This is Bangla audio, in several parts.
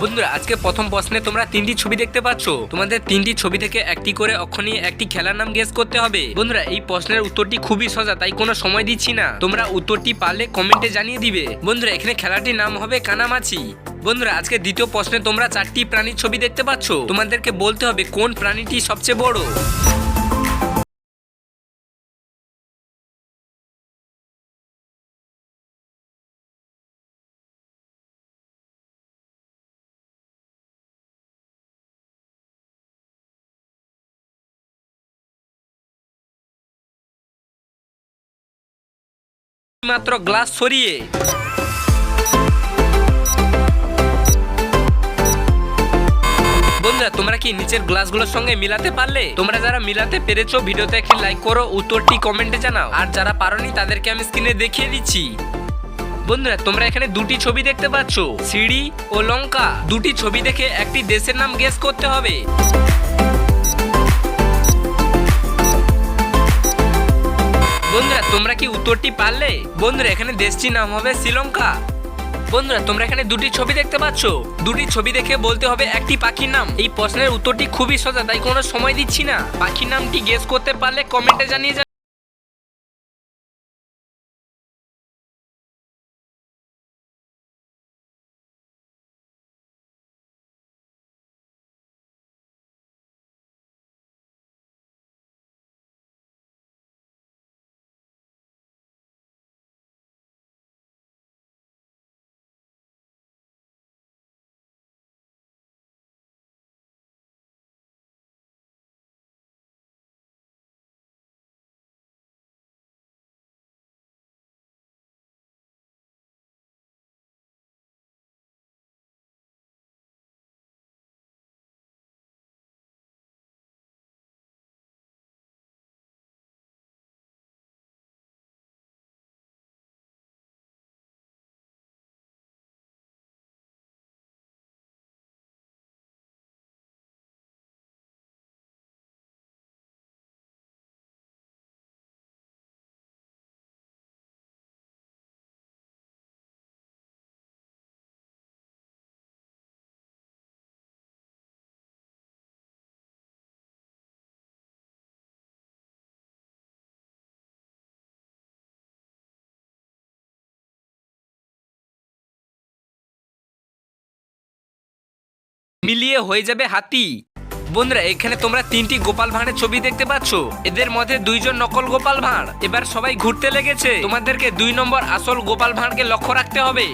বন্ধুরা আজকে প্রথম প্রশ্নে তোমরা তিনটি ছবি দেখতে পাচ্ছ। তোমাদের তিনটি ছবি থেকে একটি করে অক্ষর নিয়ে একটি খেলার নাম গেস করতে হবে। বন্ধুরা এই প্রশ্নের উত্তরটি খুবই সোজা, তাই কোনো সময় দিচ্ছি না, তোমরা উত্তরটি পারলে কমেন্টে জানিয়ে দিবে। বন্ধুরা এখানে খেলাটির নাম হবে কানামাছি। বন্ধুরা আজকে দ্বিতীয় প্রশ্নে তোমরা চারটি প্রাণীর ছবি দেখতে পাচ্ছ। তোমাদেরকে বলতে হবে কোন প্রাণীটি সবচেয়ে বড়। মাত্র গ্লাস সরিয়ে। বন্ধুরা তোমরা কি নিচের গ্লাসগুলোর সঙ্গে মিলাতে পারলে? তোমরা যারা মিলাতে পেরেছো ভিডিওতে একটি লাইক করো, উত্তরটি কমেন্টে জানাও। আর যারা পারোনি তাদেরকে আমি স্ক্রিনে দেখিয়ে দিচ্ছি। বন্ধুরা তোমরা এখানে দুটি ছবি দেখতে পাচ্ছ, সিঁড়ি ও লঙ্কা। দুটি ছবি দেখে একটি দেশের নাম গেস করতে হবে। বন্ধুরা তোমরা কি উত্তরটি পারলে? বন্ধুরা এখানে দেশটির নাম হবে শ্রীলঙ্কা। বন্ধুরা তোমরা এখানে দুটি ছবি দেখতে পাচ্ছ, দুটি ছবি দেখে বলতে হবে একটি পাখির নাম। এই প্রশ্নের উত্তরটি খুবই সোজা, তাই কোনো সময় দিচ্ছি না। পাখির নামটি গেস করতে পারলে কমেন্টে জানিয়ে যাও। মিলিয়ে হয়ে যাবে হাতি। বন্ধুরা এখানে তোমরা তিনটি গোপাল ভাঁড়ের ছবি দেখতে পাচ্ছ, এদের মধ্যে দুইজন নকল গোপাল ভাঁড়। এবার সবাই ঘুরতে লেগেছে, তোমাদেরকে 2 নম্বর আসল গোপাল ভাঁড়কে লক্ষ্য রাখতে হবে।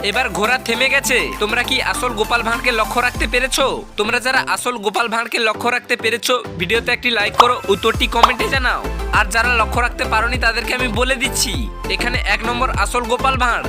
এবার ঘোড়া থেমে গেছে, তোমরা কি আসল গোপাল ভাঁড়কে লক্ষ্য রাখতে পেরেছো? তোমরা যারা আসল গোপাল ভাঁড়কে লক্ষ্য রাখতে পেরেছো ভিডিওতে একটি লাইক করো, উত্তরটি কমেন্টে জানাও। আর যারা লক্ষ্য রাখতে পারোনি তাদেরকে আমি বলে দিচ্ছি, এখানে 1 নম্বর আসল গোপাল ভাঁড়।